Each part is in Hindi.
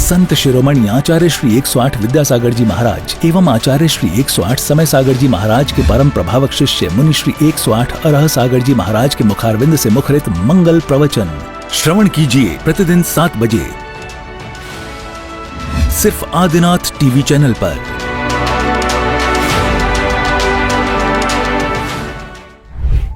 संत शिरोमणि आचार्य श्री 108 विद्यासागर जी महाराज एवं आचार्य श्री 108 समय सागर जी महाराज के परम प्रभावक शिष्य मुनि श्री 108 अरह सागर जी महाराज के मुखारविंद से मुखरित मंगल प्रवचन श्रवण कीजिए प्रतिदिन 7 बजे सिर्फ आदिनाथ टीवी चैनल पर।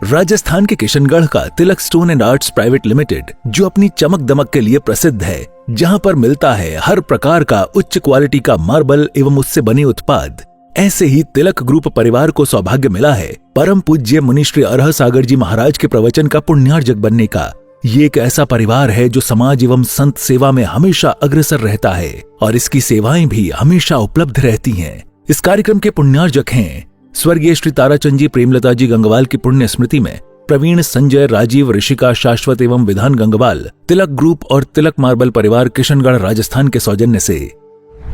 राजस्थान के किशनगढ़ का Tilak stone and arts private limited, जो अपनी चमक दमक के लिए प्रसिद्ध है, जहां पर मिलता है हर प्रकार का उच्च क्वालिटी का मार्बल एवं उससे बने उत्पाद, ऐसे ही तिलक ग्रुप परिवार को सौभाग्य मिला है परम पूज्य मुनि श्री अरह सागर जी महाराज के प्रवचन का पुण्यार्जक बनने का। ये एक ऐसा परिवार है जो समाज एवं संत सेवा में हमेशा अग्रसर रहता है और इसकी सेवाएं भी हमेशा उपलब्ध रहती हैं। इस कार्यक्रम के पुण्यार्जक हैं स्वर्गीय श्री ताराचंद जी प्रेमलता जी गंगवाल की पुण्य स्मृति में प्रवीण संजय राजीव ऋषिका शाश्वत एवं विधान गंगवाल तिलक ग्रुप और तिलक मार्बल परिवार किशनगढ़ राजस्थान के सौजन्य से।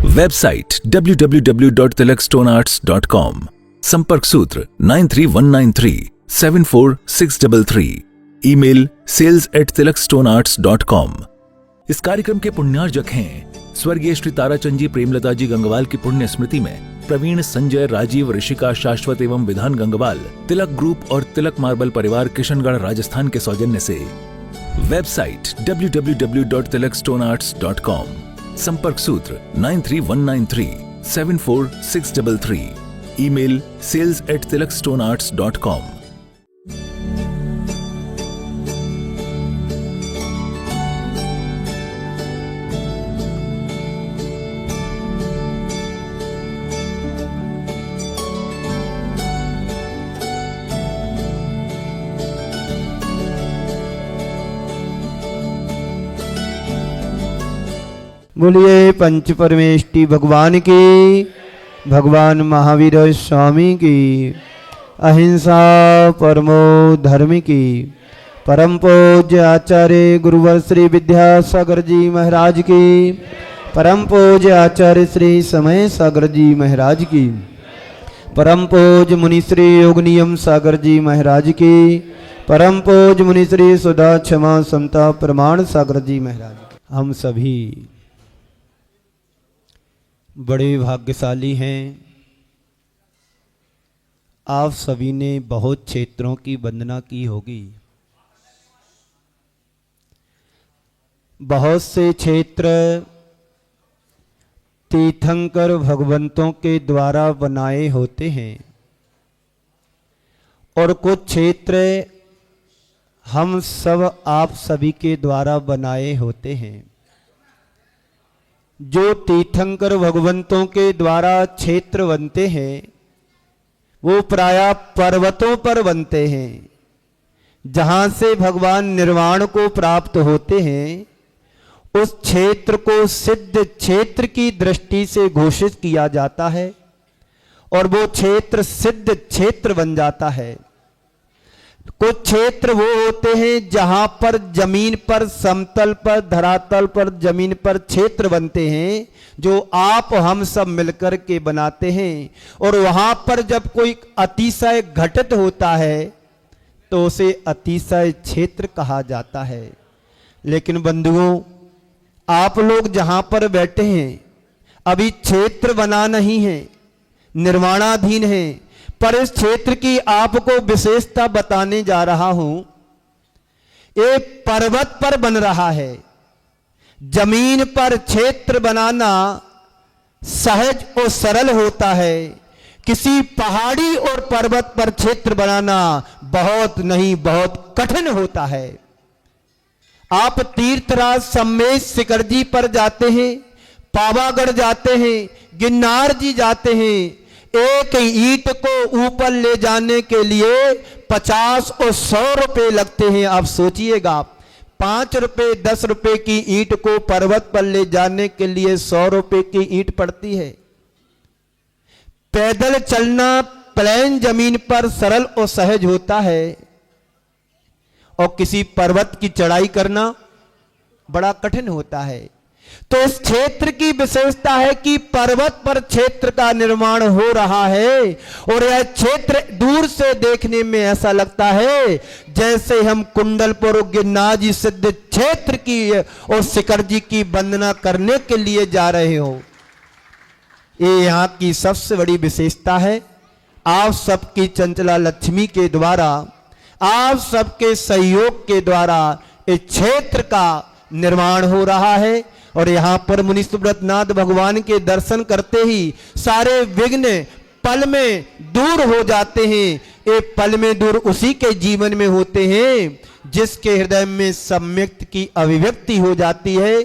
वेबसाइट www.tilakstonearts.com, संपर्क सूत्र 9319374633, ईमेल sales@tilakstonearts.com। इस कार्यक्रम के पुण्यार्जक हैं स्वर्गीय श्री ताराचंद जी प्रेमलता जी गंगवाल की पुण्य स्मृति में प्रवीण संजय राजीव ऋषिका शाश्वत एवं विधान गंगवाल तिलक ग्रुप और तिलक मार्बल परिवार किशनगढ़ राजस्थान के सौजन्य से। वेबसाइट www.tilakstonearts.com, संपर्क सूत्र 9319374633, ईमेल sales@tilakstonearts.com। बोलिए पंच परमेष्टि भगवान की, भगवान महावीर स्वामी की, अहिंसा परमो धर्म की, परम पूज्य आचार्य गुरुवर श्री विद्यासागर जी महाराज की, परम पूज्य आचार्य श्री समय सागर जी महाराज की, परम पूज्य मुनि श्री योगनियम सागर जी महाराज की, परम पूज्य मुनि श्री सुधा क्षमा समता प्रमाण सागर जी महाराज की। हम सभी बड़े भाग्यशाली हैं। आप सभी ने बहुत क्षेत्रों की वंदना की होगी। बहुत से क्षेत्र तीर्थंकर भगवंतों के द्वारा बनाए होते हैं और कुछ क्षेत्र हम सब आप सभी के द्वारा बनाए होते हैं। जो तीर्थंकर भगवंतों के द्वारा क्षेत्र बनते हैं वो प्रायः पर्वतों पर बनते हैं, जहां से भगवान निर्वाण को प्राप्त होते हैं। उस क्षेत्र को सिद्ध क्षेत्र की दृष्टि से घोषित किया जाता है और वो क्षेत्र सिद्ध क्षेत्र बन जाता है। कुछ क्षेत्र वो होते हैं जहां पर जमीन पर, समतल पर, धरातल पर, जमीन पर क्षेत्र बनते हैं जो आप हम सब मिलकर के बनाते हैं और वहां पर जब कोई अतिशय घटित होता है तो उसे अतिशय क्षेत्र कहा जाता है। लेकिन बंधुओं, आप लोग जहां पर बैठे हैं अभी क्षेत्र बना नहीं है, निर्माणाधीन है, पर इस क्षेत्र की आपको विशेषता बताने जा रहा हूं। एक पर्वत पर बन रहा है। जमीन पर क्षेत्र बनाना सहज और सरल होता है, किसी पहाड़ी और पर्वत पर क्षेत्र बनाना बहुत नहीं बहुत कठिन होता है। आप तीर्थराज सम्मेश शिखर जी पर जाते हैं, पावागढ़ जाते हैं, गिरनार जी जाते हैं, एक ईंट को ऊपर ले जाने के लिए 50 और 100 रुपए लगते हैं। आप सोचिएगा, 5 रुपए 10 रुपए की ईंट को पर्वत पर ले जाने के लिए 100 रुपए की ईंट पड़ती है। पैदल चलना प्लेन जमीन पर सरल और सहज होता है और किसी पर्वत की चढ़ाई करना बड़ा कठिन होता है। तो इस क्षेत्र की विशेषता है कि पर्वत पर क्षेत्र का निर्माण हो रहा है और यह क्षेत्र दूर से देखने में ऐसा लगता है जैसे हम कुंडलपुर गिरनाजी सिद्ध क्षेत्र की और शिखर जी की वंदना करने के लिए जा रहे हो। ये यहाँ की सबसे बड़ी विशेषता है। आप सबकी चंचला लक्ष्मी के द्वारा, आप सबके सहयोग के द्वारा इस क्षेत्र का निर्माण हो रहा है और यहाँ पर मुनि सुब्रतनाथ भगवान के दर्शन करते ही सारे विघ्न पल में दूर हो जाते हैं। ये पल में दूर उसी के जीवन में होते हैं जिसके हृदय में सम्यक की अभिव्यक्ति हो जाती है।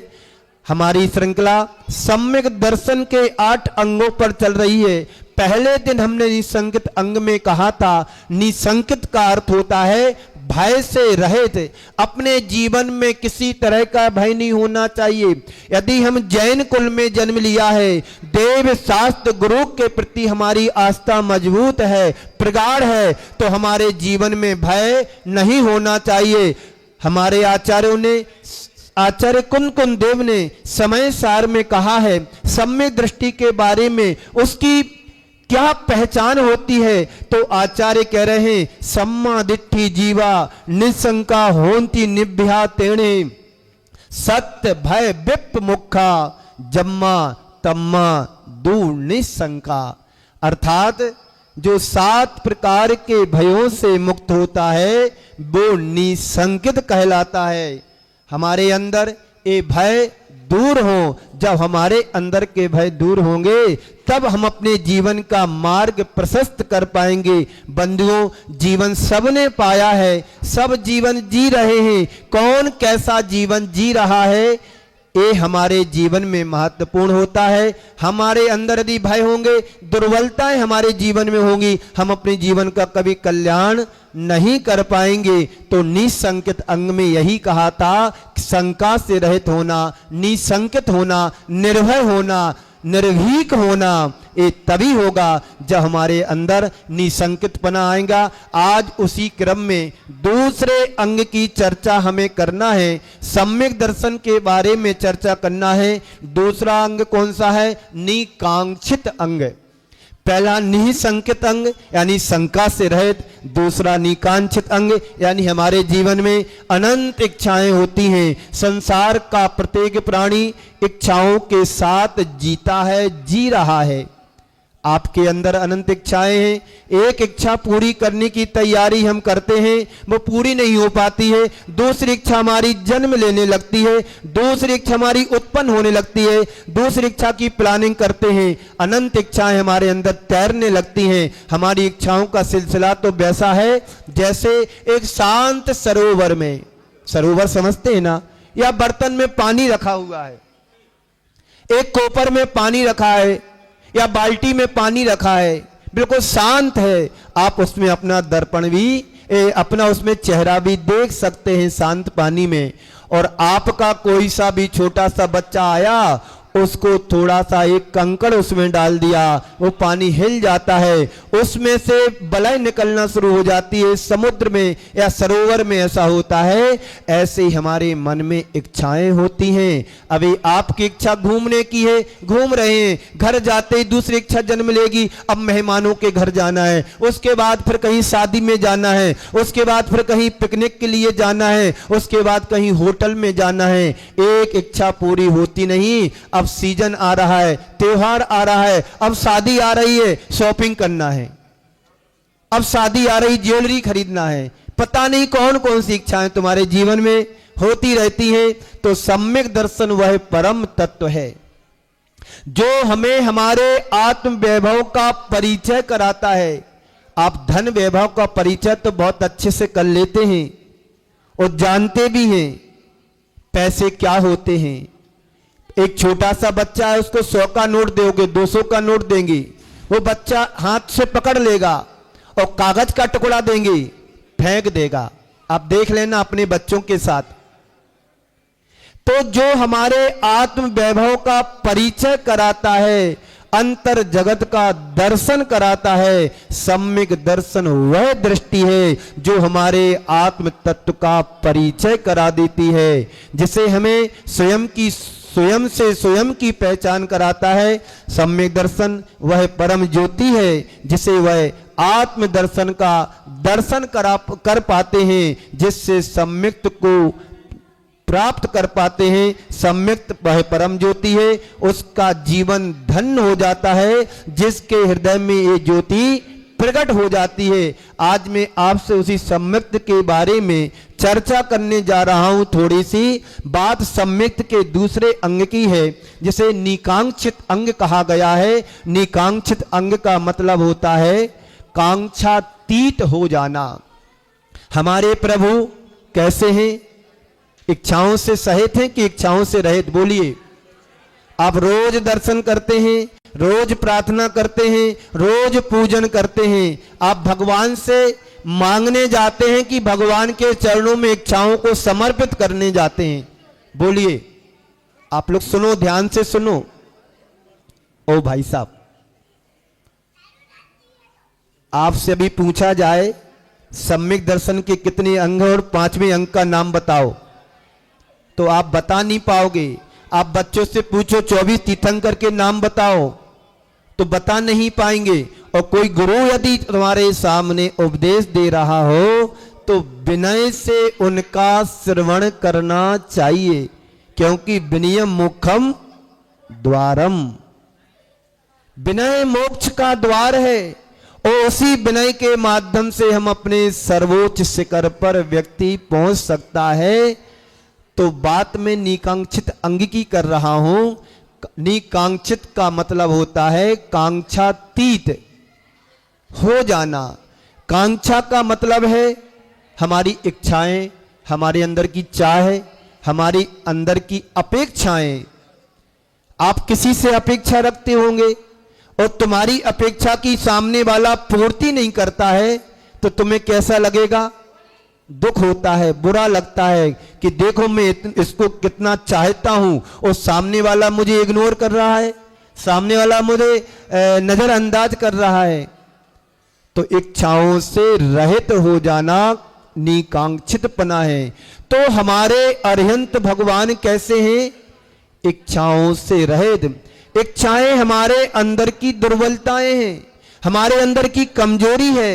हमारी श्रृंखला सम्यक दर्शन के 8 अंगों पर चल रही है। पहले दिन हमने निसंकित अंग में कहा था, निसंकित का अर्थ होता है भय से रहित। अपने जीवन में किसी तरह का भय नहीं होना चाहिए। यदि हम जैन कुल में जन्म लिया है, देव शास्त्र गुरु के प्रति हमारी आस्था मजबूत है, प्रगाढ़ है, तो हमारे जीवन में भय नहीं होना चाहिए। हमारे आचार्यों ने, आचार्य कुंद देव ने समय सार में कहा है सम्यक दृष्टि के बारे में, उसकी क्या पहचान होती है। तो आचार्य कह रहे हैं सम्मा दिट्ठी जीवा निशंका होंती निभ्या तेणे सत्य भय विप मुखा जम्मा तम्मा दूर निशंका। अर्थात जो 7 प्रकार के भयों से मुक्त होता है वो निसंकित कहलाता है। हमारे अंदर ये भय दूर हो, जब हमारे अंदर के भय दूर होंगे तब हम अपने जीवन का मार्ग प्रशस्त कर पाएंगे। बंधुओं, जीवन सबने पाया है, सब जीवन जी रहे हैं। कौन कैसा जीवन जी रहा है ये हमारे जीवन में महत्वपूर्ण होता है। हमारे अंदर यदि भय होंगे, दुर्बलताएं हमारे जीवन में होंगी, हम अपने जीवन का कभी कल्याण नहीं कर पाएंगे। तो निसंकित अंग में यही कहा था, शंका से रहित होना, निसंकित होना, निर्भय होना, निर्भीक होना, ये तभी होगा जब हमारे अंदर निसंकितपना आएगा। आज उसी क्रम में दूसरे अंग की चर्चा हमें करना है, सम्यक दर्शन के बारे में चर्चा करना है। दूसरा अंग कौन सा है? निकांक्षित अंग। पहला निसंकित अंग यानी शंका से रहित, दूसरा निकांक्षित अंग यानी हमारे जीवन में अनंत इच्छाएं होती हैं। संसार का प्रत्येक प्राणी इच्छाओं के साथ जीता है, जी रहा है। आपके अंदर अनंत इच्छाएं हैं। एक इच्छा पूरी करने की तैयारी हम करते हैं, वो पूरी नहीं हो पाती है। दूसरी इच्छा हमारी जन्म लेने लगती है, दूसरी इच्छा हमारी उत्पन्न होने लगती है, दूसरी इच्छा की प्लानिंग करते हैं। अनंत इच्छाएं हमारे अंदर तैरने लगती हैं। हमारी इच्छाओं का सिलसिला तो वैसा है जैसे एक शांत सरोवर में, सरोवर समझते हैं ना, या बर्तन में पानी रखा हुआ है, एक कोपर में पानी रखा है या बाल्टी में पानी रखा है, बिल्कुल शांत है। आप उसमें अपना दर्पण भी, अपना उसमें चेहरा भी देख सकते हैं शांत पानी में। और आपका कोई सा भी छोटा सा बच्चा आया, उसको थोड़ा सा एक कंकड़ उसमें डाल दिया, वो पानी हिल जाता है, उसमें से बलय निकलना शुरू हो जाती है। समुद्र में या सरोवर में ऐसा होता है। ऐसे ही हमारे मन में इच्छाएं होती हैं। अभी आपकी इच्छा घूमने की है, घूम रहे हैं, घर जाते ही दूसरी इच्छा जन्म लेगी, अब मेहमानों के घर जाना है, उसके बाद फिर कहीं शादी में जाना है, उसके बाद फिर कहीं पिकनिक के लिए जाना है, उसके बाद कहीं होटल में जाना है। एक इच्छा पूरी होती नहीं। अब सीजन आ रहा है, त्योहार आ रहा है, अब शादी आ रही है, शॉपिंग करना है, अब शादी आ रही, ज्वेलरी खरीदना है। पता नहीं कौन कौन सी इच्छाएं तुम्हारे जीवन में होती रहती हैं। तो सम्यक दर्शन वह परम तत्व है जो हमें हमारे आत्म वैभव का परिचय कराता है। आप धन वैभव का परिचय तो बहुत अच्छे से कर लेते हैं और जानते भी हैं पैसे क्या होते हैं। एक छोटा सा बच्चा है, उसको 100 का नोट दोगे, 200 का नोट देंगे, वो बच्चा हाथ से पकड़ लेगा और कागज का टुकड़ा देंगे, फेंक देगा। आप देख लेना अपने बच्चों के साथ। तो जो हमारे आत्म वैभव का परिचय कराता है, अंतर जगत का दर्शन कराता है, सम्यक दर्शन वह दृष्टि है जो हमारे आत्म तत्व का परिचय करा देती है, जिसे हमें स्वयं की स्वयं से स्वयं की पहचान कराता है। सम्यक दर्शन वह परम ज्योति है जिसे वह आत्म दर्शन का दर्शन कर पाते हैं, जिससे सम्यक्त को प्राप्त कर पाते हैं। सम्यक्त वह परम ज्योति है, उसका जीवन धन्य हो जाता है जिसके हृदय में ये ज्योति प्रकट हो जाती है। आज मैं आपसे उसी सम्यक्त के बारे में चर्चा करने जा रहा हूं। थोड़ी सी बात सम्यक्त के दूसरे अंग की है, जिसे निकांक्षित अंग कहा गया है। निकांक्षित अंग का मतलब होता है कांक्षातीत हो जाना। हमारे प्रभु कैसे हैं? इच्छाओं से सहित हैं कि इच्छाओं से रहित? बोलिए। आप रोज दर्शन करते हैं, रोज प्रार्थना करते हैं, रोज पूजन करते हैं। आप भगवान से मांगने जाते हैं कि भगवान के चरणों में इच्छाओं को समर्पित करने जाते हैं? बोलिए। आप लोग सुनो, ध्यान से सुनो। ओ भाई साहब, आपसे अभी पूछा जाए सम्यक दर्शन के कितने अंग और 5वें अंग का नाम बताओ, तो आप बता नहीं पाओगे। आप बच्चों से पूछो 24 तीर्थंकर के नाम बताओ, तो बता नहीं पाएंगे। और कोई गुरु यदि तुम्हारे सामने उपदेश दे रहा हो तो विनय से उनका श्रवण करना चाहिए, क्योंकि विनयम मोक्षम द्वारम। विनय मोक्ष का द्वार है, और उसी विनय के माध्यम से हम अपने सर्वोच्च शिखर पर व्यक्ति पहुंच सकता है। तो बात में निकांक्षित अंग की कर रहा हूं। निकांक्षित का मतलब होता है कांक्षातीत हो जाना। कांक्षा का मतलब है हमारी इच्छाएं, हमारे अंदर की चाह, हमारी अंदर की अपेक्षाएं। आप किसी से अपेक्षा रखते होंगे और तुम्हारी अपेक्षा की सामने वाला पूर्ति नहीं करता है, तो तुम्हें कैसा लगेगा? दुख होता है, बुरा लगता है कि देखो मैं इसको कितना चाहता हूं और सामने वाला मुझे इग्नोर कर रहा है, सामने वाला मुझे नजरअंदाज कर रहा है। तो इच्छाओं से रहित हो जाना निकांक्षितपना है। तो हमारे अरिहंत भगवान कैसे हैं? इच्छाओं से रहित। इच्छाएं हमारे अंदर की दुर्बलताएं हैं, हमारे अंदर की कमजोरी है।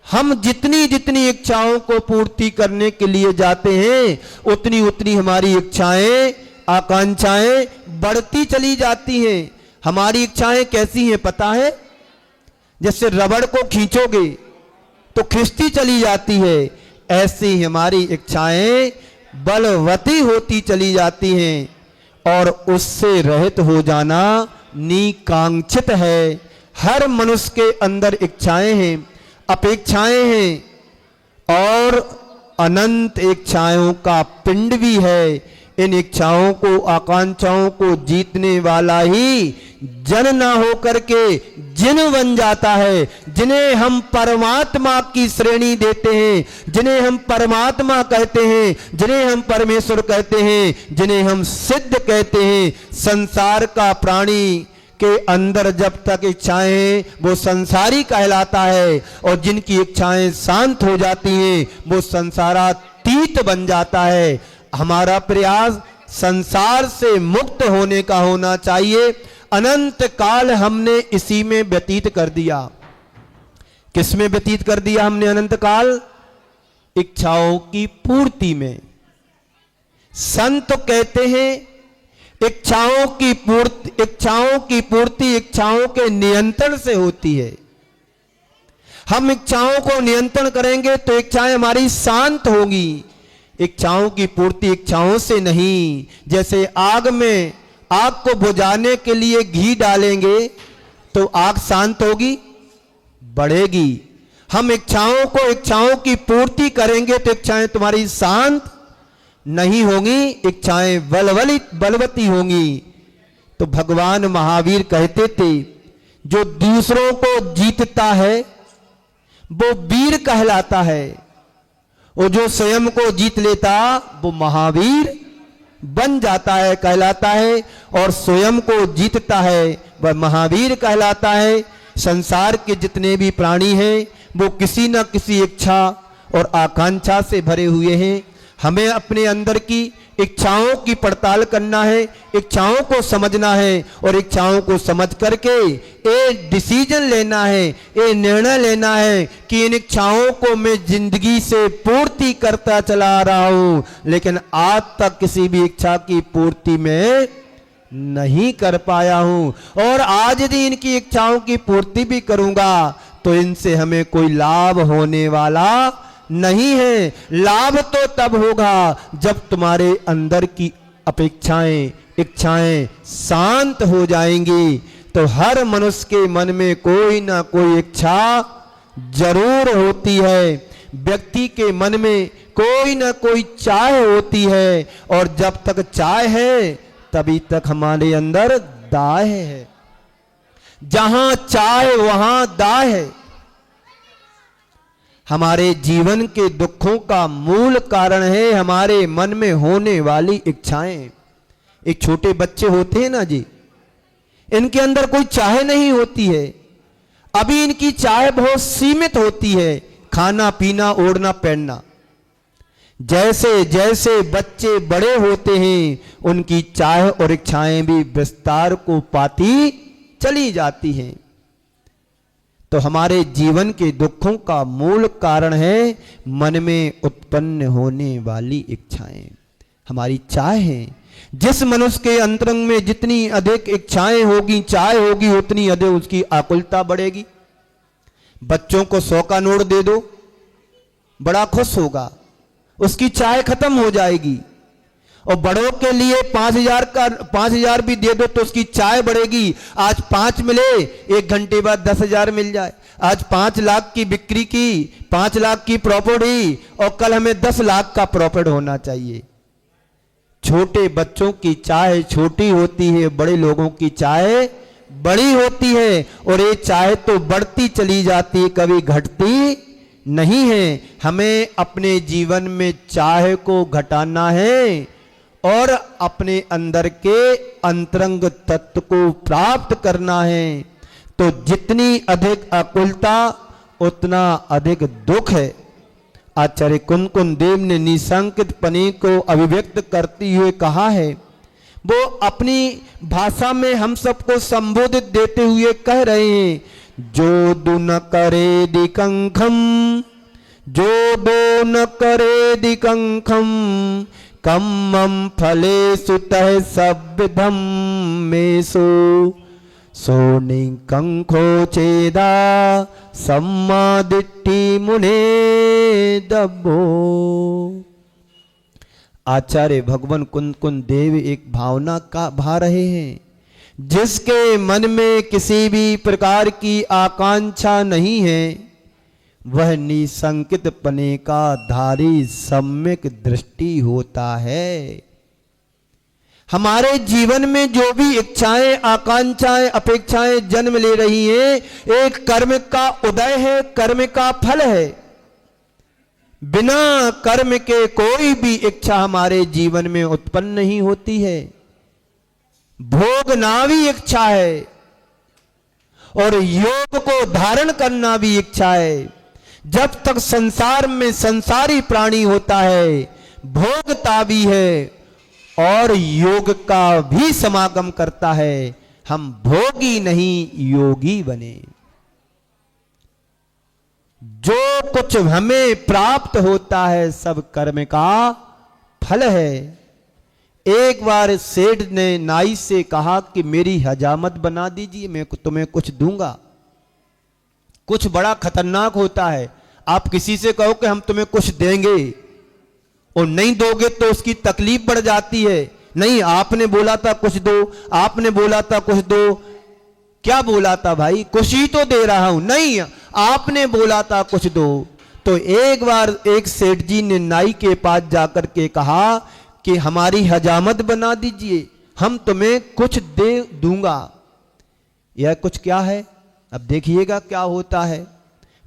हम जितनी जितनी इच्छाओं को पूर्ति करने के लिए जाते हैं, उतनी उतनी हमारी इच्छाएं, आकांक्षाएं बढ़ती चली जाती हैं। हमारी इच्छाएं कैसी हैं पता है? जैसे रबड़ को खींचोगे तो खिंचती चली जाती है, ऐसे ही हमारी इच्छाएं बलवती होती चली जाती हैं, और उससे रहित हो जाना निकांक्षित है। हर मनुष्य के अंदर इच्छाएं हैं, अपेक्षाएं हैं, और अनंत इच्छाओं का पिंड भी है। इन इच्छाओं को, आकांक्षाओं को जीतने वाला ही जन ना होकर के जिन बन जाता है, जिन्हें हम परमात्मा की श्रेणी देते हैं, जिन्हें हम परमात्मा कहते हैं, जिन्हें हम परमेश्वर कहते हैं, जिन्हें हम सिद्ध कहते हैं। संसार का प्राणी के अंदर जब तक इच्छाएं, वो संसारी कहलाता है, और जिनकी इच्छाएं शांत हो जाती हैं वो संसारातीत बन जाता है। हमारा प्रयास संसार से मुक्त होने का होना चाहिए। अनंत काल हमने इसी में व्यतीत कर दिया। किस में व्यतीत कर दिया हमने अनंत काल? इच्छाओं की पूर्ति में। संत कहते हैं इच्छाओं की पूर्ति इच्छाओं के नियंत्रण से होती है। हम इच्छाओं को नियंत्रण करेंगे तो इच्छाएं हमारी शांत होगी। इच्छाओं की पूर्ति इच्छाओं से नहीं। जैसे आग में, आग को बुझाने के लिए घी डालेंगे तो आग शांत होगी? बढ़ेगी। हम इच्छाओं की पूर्ति करेंगे तो इच्छाएं तुम्हारी शांत नहीं होंगी, इच्छाएं बलवती होंगी। तो भगवान महावीर कहते थे जो दूसरों को जीतता है वो वीर कहलाता है, और जो स्वयं को जीत लेता वो महावीर बन जाता है, कहलाता है। और स्वयं को जीतता है वह महावीर कहलाता है। संसार के जितने भी प्राणी हैं वो किसी न किसी इच्छा और आकांक्षा से भरे हुए हैं। हमें अपने अंदर की इच्छाओं की पड़ताल करना है, इच्छाओं को समझना है और इच्छाओं को समझ करके एक डिसीजन लेना है, एक निर्णय लेना है कि इन इच्छाओं को मैं जिंदगी से पूर्ति करता चला रहा हूं, लेकिन आज तक किसी भी इच्छा की पूर्ति में नहीं कर पाया हूं और आज यदि इनकी इच्छाओं की पूर्ति भी करूंगा तो इनसे हमें कोई लाभ होने वाला नहीं है। लाभ तो तब होगा जब तुम्हारे अंदर की अपेक्षाएं, इच्छाएं शांत हो जाएंगी। तो हर मनुष्य के मन में कोई ना कोई इच्छा जरूर होती है, व्यक्ति के मन में कोई ना कोई चाह होती है और जब तक चाह है तभी तक हमारे अंदर दाह है। जहां चाह वहां दाह है। हमारे जीवन के दुखों का मूल कारण है हमारे मन में होने वाली इच्छाएं। एक छोटे बच्चे होते हैं ना जी, इनके अंदर कोई चाह नहीं होती है, अभी इनकी चाह बहुत सीमित होती है, खाना पीना ओढ़ना पहनना। जैसे जैसे बच्चे बड़े होते हैं उनकी चाह और इच्छाएं भी विस्तार को पाती चली जाती हैं। तो हमारे जीवन के दुखों का मूल कारण है मन में उत्पन्न होने वाली इच्छाएं, हमारी चाहें। जिस मनुष्य के अंतरंग में जितनी अधिक इच्छाएं होगी, चाह होगी, उतनी अधिक उसकी आकुलता बढ़ेगी। बच्चों को 100 का नोट दे दो, बड़ा खुश होगा, उसकी चाह खत्म हो जाएगी। और बड़ों के लिए 5,000 भी दे दो तो उसकी चाह बढ़ेगी। आज 5 मिले, 1 घंटे बाद 10,000 मिल जाए। आज 5 लाख की बिक्री की, 5 लाख की प्रॉपर्टी और कल हमें 10 लाख का प्रॉफिट होना चाहिए। छोटे बच्चों की चाह छोटी होती है, बड़े लोगों की चाह बड़ी होती है और ये चाह तो बढ़ती चली जाती है, कभी घटती नहीं है। हमें अपने जीवन में चाह को घटाना है और अपने अंदर के अंतरंग तत्व को प्राप्त करना है। तो जितनी अधिक आकुलता उतना अधिक दुख है। आचार्य कुंदकुंद देव ने निसंकित पने को अभिव्यक्त करते हुए कहा है, वो अपनी भाषा में हम सबको संबोधित देते हुए कह रहे हैं, जो दो न करे दिकंखम, जो दो न करे दिकंखम, कम्मम फले सुतः सविधम में सो निकंखो चेदा सम्मादिट्ठी मुने दब्बो। आचार्य भगवान कुंदकुंद देव एक भावना का भा रहे हैं, जिसके मन में किसी भी प्रकार की आकांक्षा नहीं है वह निसंकित पने का धारी सम्यक दृष्टि होता है। हमारे जीवन में जो भी इच्छाएं, आकांक्षाएं, अपेक्षाएं जन्म ले रही हैं, एक कर्म का उदय है, कर्म का फल है। बिना कर्म के कोई भी इच्छा हमारे जीवन में उत्पन्न नहीं होती है। भोगना भी इच्छा है और योग को धारण करना भी इच्छा है। जब तक संसार में संसारी प्राणी होता है, भोगता भी है और योग का भी समागम करता है। हम भोगी नहीं योगी बने। जो कुछ हमें प्राप्त होता है सब कर्म का फल है। एक बार सेठ ने नाई से कहा कि मेरी हजामत बना दीजिए, मैं तुम्हें कुछ दूंगा। कुछ बड़ा खतरनाक होता है। आप किसी से कहो कि हम तुम्हें कुछ देंगे और नहीं दोगे तो उसकी तकलीफ बढ़ जाती है। नहीं, आपने बोला था कुछ दो, आपने बोला था कुछ दो। क्या बोला था भाई? कुछ ही तो दे रहा हूं। नहीं, आपने बोला था कुछ दो। तो एक बार एक सेठ जी ने नाई के पास जाकर के कहा कि हमारी हजामत बना दीजिए, हम तुम्हें कुछ दे दूंगा। यह कुछ क्या है, अब देखिएगा क्या होता है।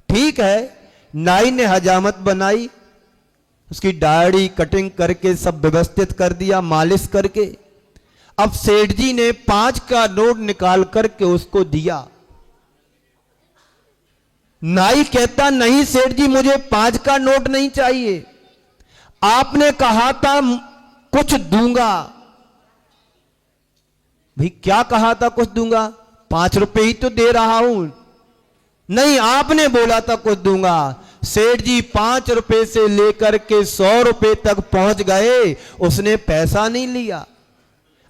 ठीक है, नाई ने हजामत बनाई, उसकी दाढ़ी कटिंग करके सब व्यवस्थित कर दिया, मालिश करके। अब सेठ जी ने 5 का नोट निकाल करके उसको दिया। नाई कहता, नहीं सेठ जी, मुझे 5 का नोट नहीं चाहिए। आपने कहा था कुछ दूंगा। भाई क्या कहा था कुछ दूंगा? 5 रुपए ही तो दे रहा हूं। नहीं, आपने बोला था कुछ दूंगा। सेठ जी 5 रुपए से लेकर के 100 रुपए तक पहुंच गए, उसने पैसा नहीं लिया।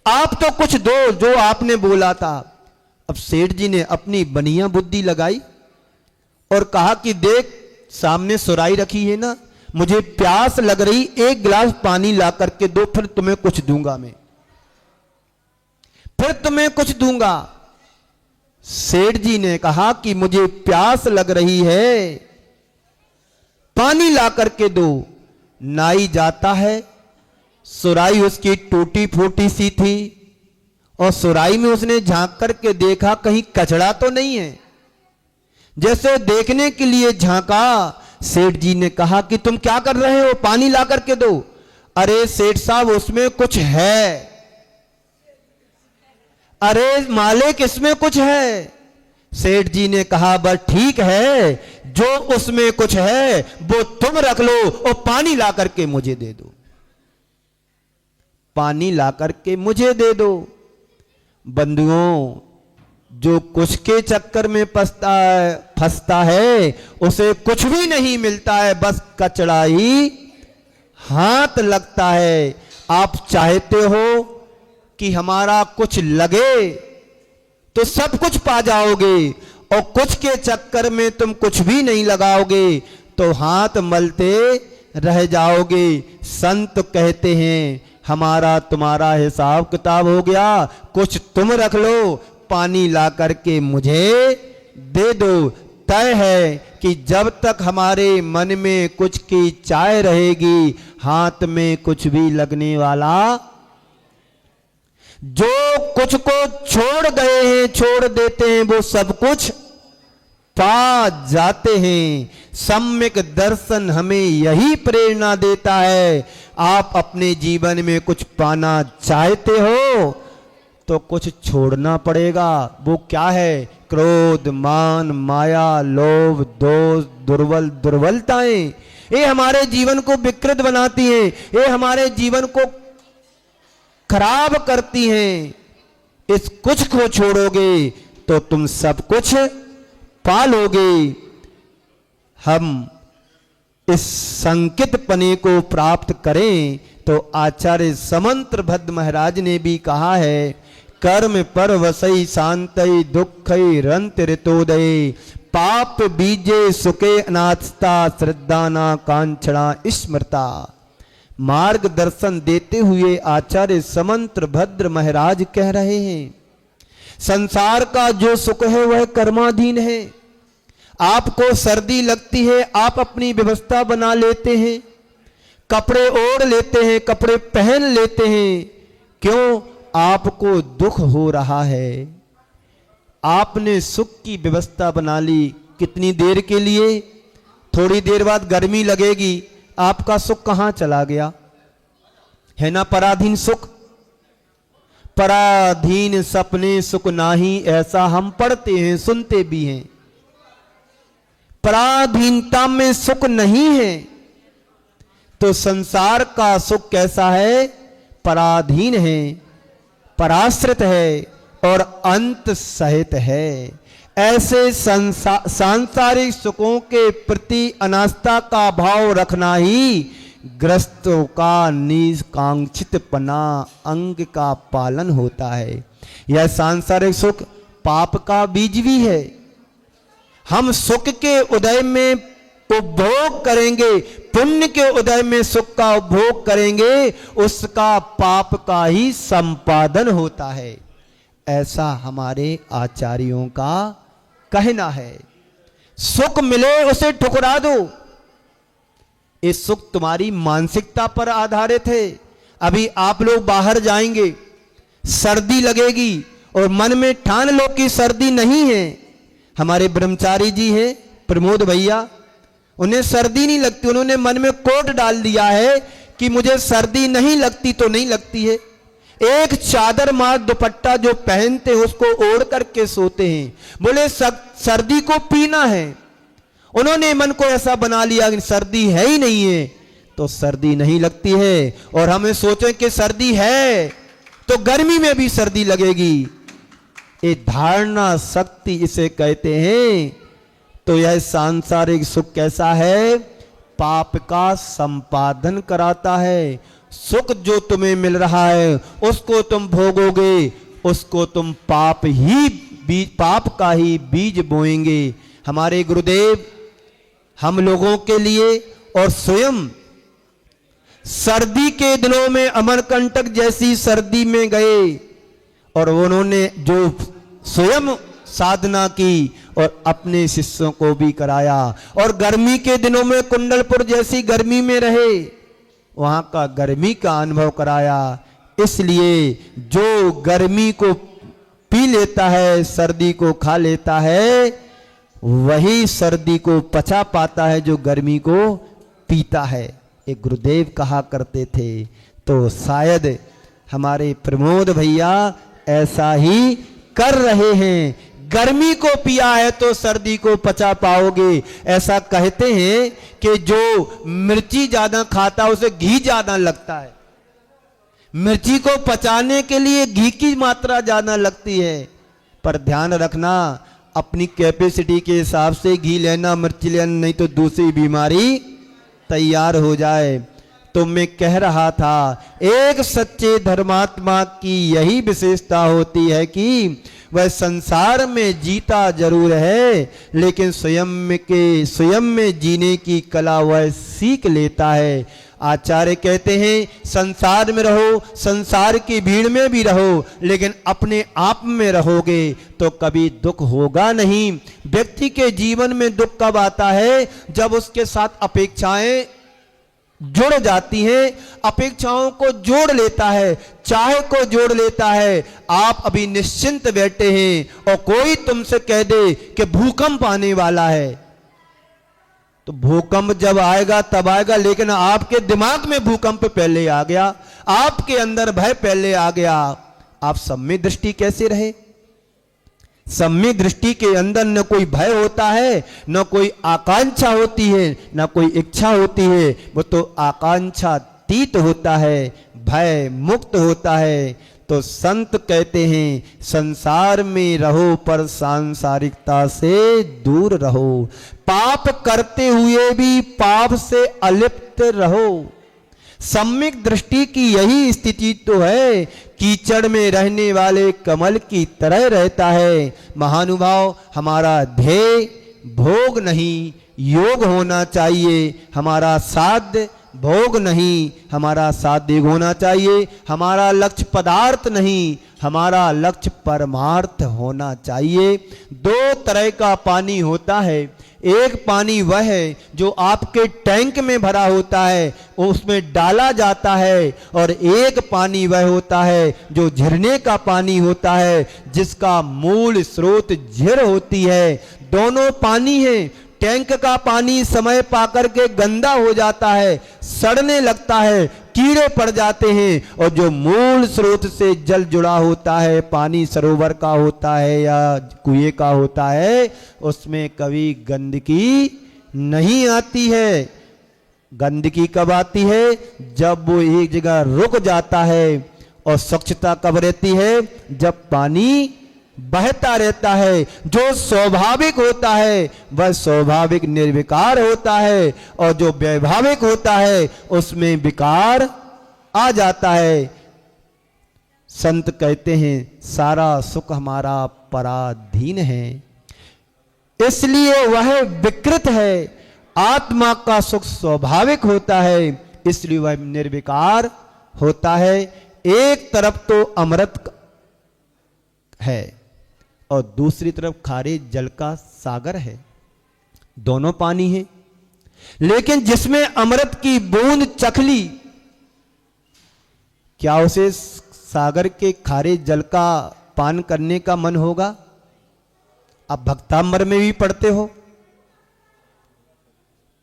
आप तो कुछ दो जो आपने बोला था। अब सेठ जी ने अपनी बनिया बुद्धि लगाई और कहा कि देख, सामने सुराई रखी है ना, मुझे प्यास लग रही, 1 गिलास पानी ला करके दो, फिर तुम्हें कुछ दूंगा मैं, फिर तुम्हें कुछ दूंगा। सेठ जी ने कहा कि मुझे प्यास लग रही है, पानी ला करके दो। नाई जाता है, सुराई उसकी टूटी फूटी सी थी और सुराई में उसने झांक करके देखा कहीं कचड़ा तो नहीं है। जैसे देखने के लिए झांका, सेठ जी ने कहा कि तुम क्या कर रहे हो, पानी ला करके दो। अरे सेठ साहब, उसमें कुछ है। अरे मालिक, इसमें कुछ है। सेठ जी ने कहा बस ठीक है, जो उसमें कुछ है वो तुम रख लो और पानी ला करके मुझे दे दो। पानी ला करके मुझे दे दो। बंधुओं, जो कुछ के चक्कर में फंसता है उसे कुछ भी नहीं मिलता है, बस कचड़ा ही हाथ लगता है। आप चाहते हो कि हमारा कुछ लगे तो सब कुछ पा जाओगे, और कुछ के चक्कर में तुम कुछ भी नहीं लगाओगे तो हाथ मलते रह जाओगे। संत कहते हैं हमारा तुम्हारा हिसाब किताब हो गया, कुछ तुम रख लो, पानी ला करके मुझे दे दो। तय है कि जब तक हमारे मन में कुछ की चाय रहेगी, हाथ में कुछ भी लगने वाला। जो कुछ को छोड़ गए हैं, छोड़ देते हैं, वो सब कुछ पा जाते हैं। सम्यक दर्शन हमें यही प्रेरणा देता है। आप अपने जीवन में कुछ पाना चाहते हो तो कुछ छोड़ना पड़ेगा। वो क्या है? क्रोध, मान, माया, लोभ, दोष, दुर्बलताएं, ये हमारे जीवन को विकृत बनाती हैं, ये हमारे जीवन को खराब करती हैं। इस कुछ को छोड़ोगे तो तुम सब कुछ पालोगे। हम इस संकित पने को प्राप्त करें तो आचार्य समंत्र भद्र महाराज ने भी कहा है, कर्म पर वसई शांतई दुखई रंत ऋतोदय, पाप बीजे सुखे अनाथता श्रद्धाना कांक्षणा स्मृता। मार्गदर्शन देते हुए आचार्य समंत्र भद्र महाराज कह रहे हैं, संसार का जो सुख है वह कर्माधीन है। आपको सर्दी लगती है, आप अपनी व्यवस्था बना लेते हैं, कपड़े ओढ़ लेते हैं, कपड़े पहन लेते हैं। क्यों? आपको दुख हो रहा है, आपने सुख की व्यवस्था बना ली। कितनी देर के लिए? थोड़ी देर बाद गर्मी लगेगी, आपका सुख कहां चला गया? है ना पराधीन सुख। पराधीन सपने सुख नाही, ऐसा हम पढ़ते हैं, सुनते भी हैं। पराधीनता में सुख नहीं है तो संसार का सुख कैसा है? पराधीन है, पराश्रित है और अंत सहित है। ऐसे सांसारिक सुखों के प्रति अनास्था का भाव रखना ही ग्रस्तों का निष्कांक्षित पना अंग का पालन होता है। यह सांसारिक सुख पाप का बीज भी है। हम सुख के उदय में उपभोग करेंगे, पुण्य के उदय में सुख का उपभोग करेंगे, उसका पाप का ही संपादन होता है। ऐसा हमारे आचार्यों का कहना है। सुख मिले उसे ठुकरा दो। ये सुख तुम्हारी मानसिकता पर आधारित है। अभी आप लोग बाहर जाएंगे, सर्दी लगेगी और मन में ठान लो कि सर्दी नहीं है। हमारे ब्रह्मचारी जी हैं प्रमोद भैया, उन्हें सर्दी नहीं लगती, उन्होंने मन में कोट डाल दिया है कि मुझे सर्दी नहीं लगती तो नहीं लगती है। एक चादर मार दुपट्टा जो पहनते हैं उसको ओढ़ करके सोते हैं। बोले सर्दी को पीना है। उन्होंने मन को ऐसा बना लिया कि सर्दी है ही नहीं है तो सर्दी नहीं लगती है। और हमें सोचें कि सर्दी है तो गर्मी में भी सर्दी लगेगी, ये धारणा शक्ति इसे कहते हैं। तो यह सांसारिक सुख कैसा है? पाप का संपादन कराता है। सुख जो तुम्हें मिल रहा है उसको तुम भोगोगे, उसको तुम पाप का ही बीज बोएंगे। हमारे गुरुदेव हम लोगों के लिए और स्वयं सर्दी के दिनों में अमरकंटक जैसी सर्दी में गए और उन्होंने जो स्वयं साधना की और अपने शिष्यों को भी कराया, और गर्मी के दिनों में कुंडलपुर जैसी गर्मी में रहे, वहां का गर्मी का अनुभव कराया। इसलिए जो गर्मी को पी लेता है, सर्दी को खा लेता है, वही सर्दी को पचा पाता है जो गर्मी को पीता है। एक गुरुदेव कहा करते थे। तो शायद हमारे प्रमोद भैया ऐसा ही कर रहे हैं। गर्मी को पिया है तो सर्दी को पचा पाओगे। ऐसा कहते हैं कि जो मिर्ची ज्यादा खाता है उसे घी ज्यादा लगता है। मिर्ची को पचाने के लिए घी की मात्रा ज्यादा लगती है। पर ध्यान रखना, अपनी कैपेसिटी के हिसाब से घी लेना, मिर्ची लेना, नहीं तो दूसरी बीमारी तैयार हो जाए। तो मैं कह रहा था, एक सच्चे धर्मात्मा की यही विशेषता होती है कि वह संसार में जीता जरूर है, लेकिन स्वयं में जीने की कला वह सीख लेता है। आचार्य कहते हैं, संसार में रहो, संसार की भीड़ में भी रहो, लेकिन अपने आप में रहोगे तो कभी दुख होगा नहीं। व्यक्ति के जीवन में दुख कब आता है? जब उसके साथ अपेक्षाएं जुड़ जाती हैं, अपेक्षाओं को जोड़ लेता है, चाहे को जोड़ लेता है। आप अभी निश्चिंत बैठे हैं और कोई तुमसे कह दे कि भूकंप आने वाला है, तो भूकंप जब आएगा तब आएगा, लेकिन आपके दिमाग में भूकंप पहले आ गया, आपके अंदर भय पहले आ गया। आप सम्यक दृष्टि कैसे रहे? सम्यक दृष्टि के अंदर न कोई भय होता है, न कोई आकांक्षा होती है, न कोई इच्छा होती है। वो तो आकांक्षा तीत होता है, भय मुक्त होता है। तो संत कहते हैं, संसार में रहो पर सांसारिकता से दूर रहो। पाप करते हुए भी पाप से अलिप्त रहो। सम्यक दृष्टि की यही स्थिति तो है। कीचड़ में रहने वाले कमल की तरह रहता है। महानुभाव, हमारा ध्येय भोग नहीं योग होना चाहिए। हमारा साध्य भोग नहीं, हमारा साध्य होना चाहिए। हमारा लक्ष्य पदार्थ नहीं, हमारा लक्ष्य परमार्थ होना चाहिए। दो तरह का पानी होता है। एक पानी वह है जो आपके टैंक में भरा होता है, उसमें डाला जाता है, और एक पानी वह होता है जो झरने का पानी होता है, जिसका मूल स्रोत झील होती है। दोनों पानी है। टैंक का पानी समय पाकर के गंदा हो जाता है, सड़ने लगता है, कीड़े पड़ जाते हैं, और जो मूल स्रोत से जल जुड़ा होता है, पानी सरोवर का होता है या कुएं का होता है, उसमें कभी गंदगी नहीं आती है। गंदगी कब आती है? जब वो एक जगह रुक जाता है। और स्वच्छता कब रहती है? जब पानी बहता रहता है। जो स्वाभाविक होता है वह स्वाभाविक निर्विकार होता है, और जो वैभाविक होता है उसमें विकार आ जाता है। संत कहते हैं, सारा सुख हमारा पराधीन है, इसलिए वह विकृत है। आत्मा का सुख स्वाभाविक होता है, इसलिए वह निर्विकार होता है। एक तरफ तो अमृत है और दूसरी तरफ खारे जल का सागर है। दोनों पानी है, लेकिन जिसमें अमृत की बूंद चख ली, क्या उसे सागर के खारे जल का पान करने का मन होगा? अब भक्तांबर में भी पढ़ते हो,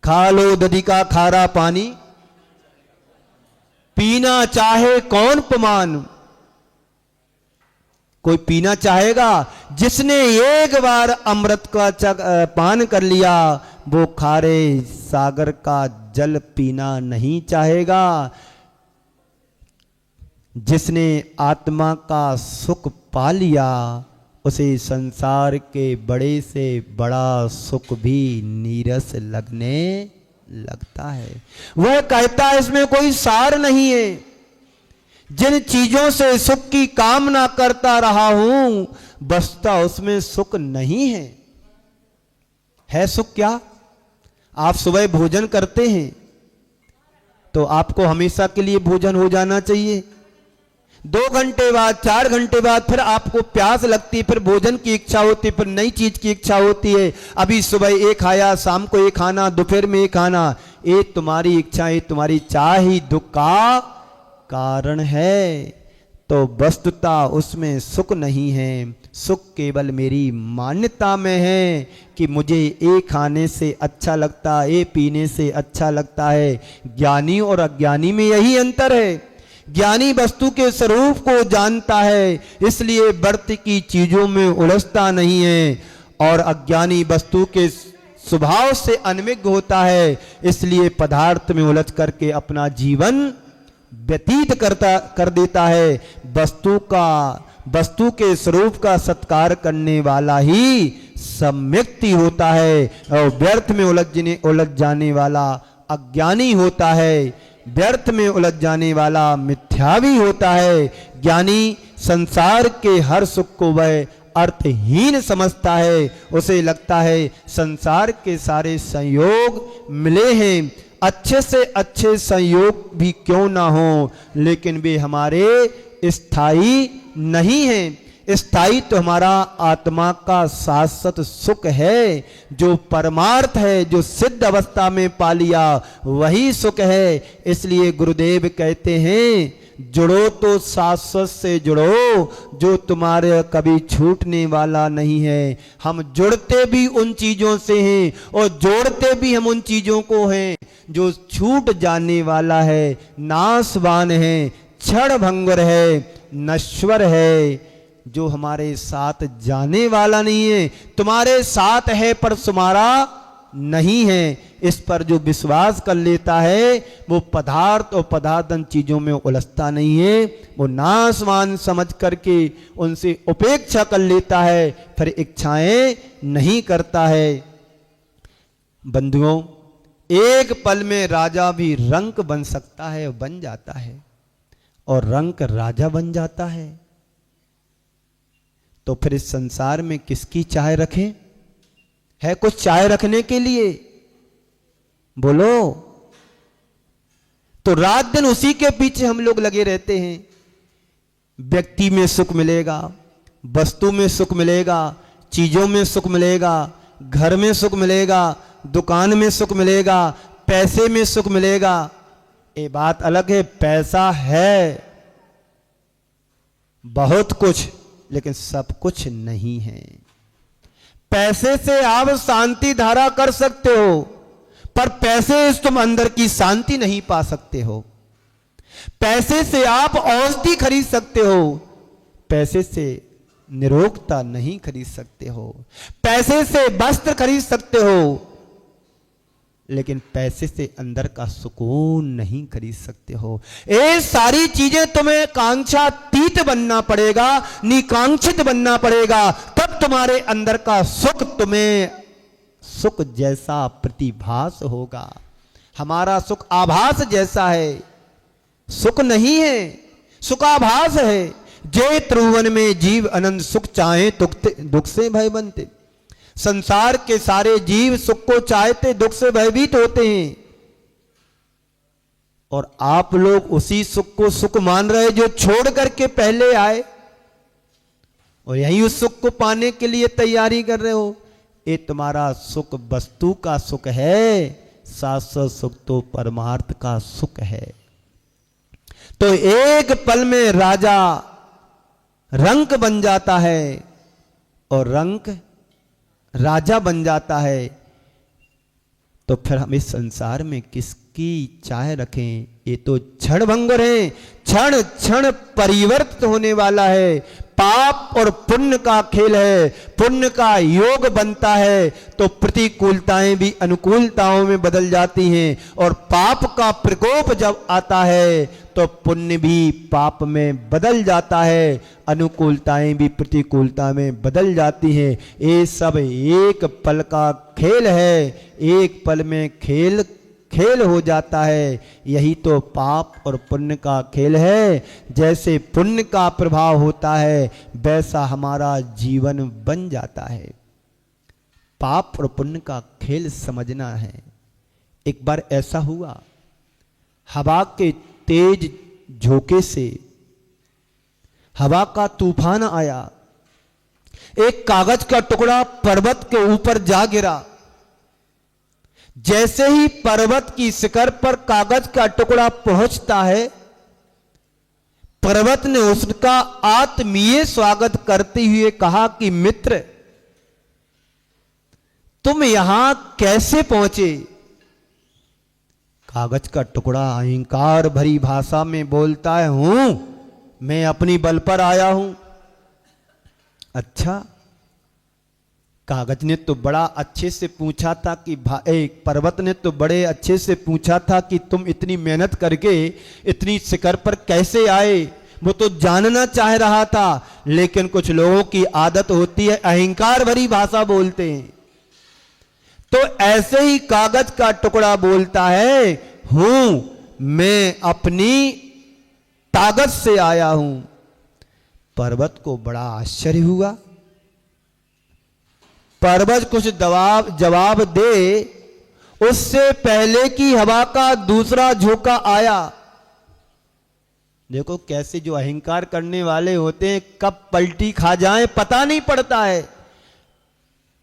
खा लो दधी का खारा पानी, पीना चाहे कौन पमान। कोई पीना चाहेगा? जिसने एक बार अमृत का पान कर लिया वो खारे सागर का जल पीना नहीं चाहेगा। जिसने आत्मा का सुख पा लिया उसे संसार के बड़े से बड़ा सुख भी नीरस लगने लगता है। वह कहता है इसमें कोई सार नहीं है। जिन चीजों से सुख की कामना करता रहा हूं बसता उसमें सुख नहीं है। है सुख क्या? आप सुबह भोजन करते हैं तो आपको हमेशा के लिए भोजन हो जाना चाहिए। 2 घंटे बाद 4 घंटे बाद फिर आपको प्यास लगती है, फिर भोजन की इच्छा होती है, फिर नई चीज की इच्छा होती है। अभी सुबह ये खाया, शाम को ये खाना, दोपहर में ये खाना। ये तुम्हारी इच्छा, ये तुम्हारी चाह ही दुख का कारण है। तो वस्तुतः उसमें सुख नहीं है। सुख केवल मेरी मान्यता में है कि मुझे ये खाने से अच्छा लगता है, ये पीने से अच्छा लगता है। ज्ञानी और अज्ञानी में यही अंतर है। ज्ञानी वस्तु के स्वरूप को जानता है, इसलिए व्यर्थ की चीजों में उलझता नहीं है, और अज्ञानी वस्तु के स्वभाव से अनभिज्ञ होता है, इसलिए पदार्थ में उलझ करके अपना जीवन व्यतीत कर देता है। वस्तु के स्वरूप का सत्कार करने वाला ही सम्यक्ति होता है, और व्यर्थ में उलझ जाने वाला अज्ञानी होता है। व्यर्थ में उलझ जाने वाला मिथ्या भी होता है। ज्ञानी संसार के हर सुख को वह अर्थहीन समझता है। उसे लगता है संसार के सारे संयोग मिले हैं, अच्छे से अच्छे संयोग भी क्यों ना हो, लेकिन वे हमारे स्थायी नहीं हैं। स्थायी तो हमारा आत्मा का शाश्वत सुख है, जो परमार्थ है, जो सिद्ध अवस्था में पा लिया वही सुख है। इसलिए गुरुदेव कहते हैं जुड़ो तो शाश्वत से जुड़ो, जो तुम्हारे कभी छूटने वाला नहीं है। हम जुड़ते भी उन चीजों से हैं और जोड़ते भी हम उन चीजों को हैं जो छूट जाने वाला है, नाशवान है, क्षण भंगुर है, नश्वर है, जो हमारे साथ जाने वाला नहीं है। तुम्हारे साथ है पर तुम्हारा नहीं है। इस पर जो विश्वास कर लेता है वो पदार्थ और पदार्थन चीजों में उलझता नहीं है, वो नाशवान समझ करके उनसे उपेक्षा कर लेता है, फिर इच्छाएं नहीं करता है। बंधुओं, एक पल में राजा भी रंक बन सकता है, बन जाता है, और रंक राजा बन जाता है। तो फिर इस संसार में किसकी चाह रखें? है कुछ चाह रखने के लिए? बोलो। तो रात दिन उसी के पीछे हम लोग लगे रहते हैं। व्यक्ति में सुख मिलेगा, वस्तु में सुख मिलेगा, चीजों में सुख मिलेगा, घर में सुख मिलेगा, दुकान में सुख मिलेगा, पैसे में सुख मिलेगा। ये बात अलग है, पैसा है बहुत कुछ, लेकिन सब कुछ नहीं है। पैसे से आप शांति धारा कर सकते हो, पर पैसे से तुम अंदर की शांति नहीं पा सकते हो। पैसे से आप औषधि खरीद सकते हो, पैसे से निरोगता नहीं खरीद सकते हो। पैसे से वस्त्र खरीद सकते हो, लेकिन पैसे से अंदर का सुकून नहीं खरीद सकते हो। ये सारी चीजें तुम्हें कांक्षातीत बनना पड़ेगा, निकांक्षित बनना पड़ेगा, तब तुम्हारे अंदर का सुख तुम्हें सुख जैसा प्रतिभास होगा। हमारा सुख आभास जैसा है, सुख नहीं है, सुखाभास है। जे त्रिभुवन में जीव अनंत सुख चाहे दुख से भय बनते। संसार के सारे जीव सुख को चाहते, दुख से भयभीत होते हैं, और आप लोग उसी सुख को सुख मान रहे जो छोड़ करके पहले आए, और यही उस सुख को पाने के लिए तैयारी कर रहे हो। ये तुम्हारा सुख वस्तु का सुख है, शाश्वत सुख तो परमार्थ का सुख है। तो एक पल में राजा रंक बन जाता है, और रंक राजा बन जाता है। तो फिर हम इस संसार में किसकी चाह रखें? ये तो क्षण भंगुर है, क्षण क्षण परिवर्तित होने वाला है। पाप और पुण्य का खेल है, पुण्य का योग बनता है तो प्रतिकूलताएं भी अनुकूलताओं में बदल जाती हैं, और पाप का प्रकोप जब आता है तो पुण्य भी पाप में बदल जाता है, अनुकूलताएं भी प्रतिकूलता में बदल जाती हैं। ये सब एक पल का खेल है, एक पल में खेल हो जाता है। यही तो पाप और पुण्य का खेल है। जैसे पुण्य का प्रभाव होता है वैसा हमारा जीवन बन जाता है। पाप और पुण्य का खेल समझना है। एक बार ऐसा हुआ, हवा के तेज झोंके से हवा का तूफान आया, एक कागज का टुकड़ा पर्वत के ऊपर जा गिरा। जैसे ही पर्वत की शिखर पर कागज का टुकड़ा पहुंचता है, पर्वत ने उसका आत्मीय स्वागत करते हुए कहा कि मित्र, तुम यहां कैसे पहुंचे? कागज का टुकड़ा अहंकार भरी भाषा में बोलता है, मैं अपनी बल पर आया हूं। अच्छा, कागज ने तो बड़ा अच्छे से पूछा था कि पर्वत ने तो बड़े अच्छे से पूछा था कि तुम इतनी मेहनत करके इतनी शिखर पर कैसे आए? वो तो जानना चाह रहा था, लेकिन कुछ लोगों की आदत होती है अहंकार भरी भाषा बोलते हैं। तो ऐसे ही कागज का टुकड़ा बोलता है, मैं अपनी ताकत से आया हूं। पर्वत को बड़ा आश्चर्य हुआ। पर्वत कुछ जवाब दे उससे पहले कि हवा का दूसरा झोंका आया। देखो कैसे जो अहंकार करने वाले होते हैं कब पलटी खा जाएं पता नहीं पड़ता है।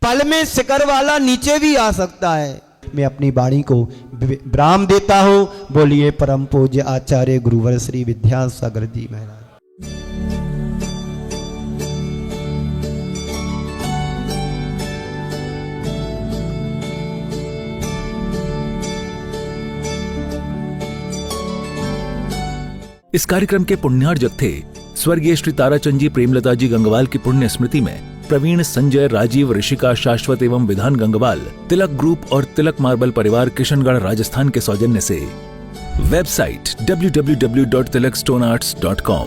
पल में शिखर वाला नीचे भी आ सकता है। मैं अपनी वाणी को विराम देता हूं। बोलिए परम पूज्य आचार्य गुरुवर श्री विद्यासागर जी महाराज। इस कार्यक्रम के पुण्यार्जक थे स्वर्गीय श्री ताराचंद जी प्रेमलता जी गंगवाल की पुण्य स्मृति में प्रवीण, संजय, राजीव, ऋषिका, शाश्वत एवं विधान गंगवाल तिलक ग्रुप और तिलक मार्बल परिवार किशनगढ़ राजस्थान के सौजन्य से। वेबसाइट www.tilakstonearts.com,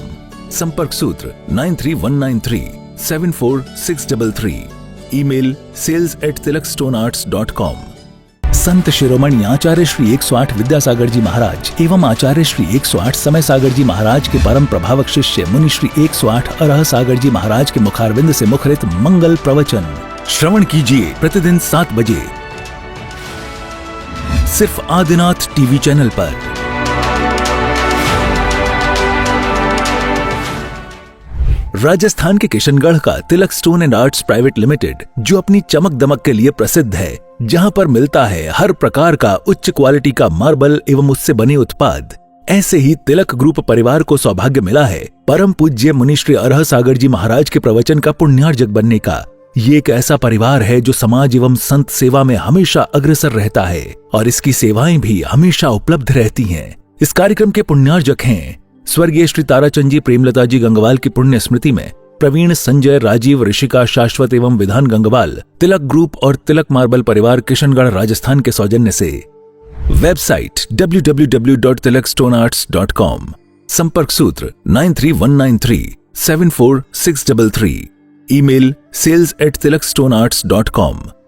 संपर्क सूत्र 9319374633, ईमेल sales@tilakstonearts.com। संत शिरोमणि आचार्य श्री 108 विद्यासागर जी महाराज एवं आचार्य श्री 108 समय सागर जी महाराज के परम प्रभावक शिष्य मुनि श्री 108 अरह सागर जी महाराज के मुखारविंद से मुखरित मंगल प्रवचन श्रवण कीजिए प्रतिदिन 7 बजे सिर्फ आदिनाथ टीवी चैनल पर। राजस्थान के किशनगढ़ का Tilak stone and arts private limited, जो अपनी चमक दमक के लिए प्रसिद्ध है, जहां पर मिलता है हर प्रकार का उच्च क्वालिटी का मार्बल एवं उससे बने उत्पाद, ऐसे ही तिलक ग्रुप परिवार को सौभाग्य मिला है परम पूज्य मुनि श्री अरह सागर जी महाराज के प्रवचन का पुण्यार्जक बनने का। ये एक ऐसा परिवार है जो समाज एवं संत सेवा में हमेशा अग्रसर रहता है और इसकी सेवाएं भी हमेशा उपलब्ध रहती हैं। इस कार्यक्रम के पुण्यार्जक हैं स्वर्गीय श्री ताराचंद जी प्रेमलता जी गंगवाल की पुण्य स्मृति में प्रवीण, संजय, राजीव, ऋषिका, शाश्वत एवं विधान गंगवाल तिलक ग्रुप और तिलक मार्बल परिवार किशनगढ़ राजस्थान के सौजन्य से। वेबसाइट www.tilakstonearts.com, संपर्क सूत्र 9319374633, ईमेल sales@tilakstonearts.com।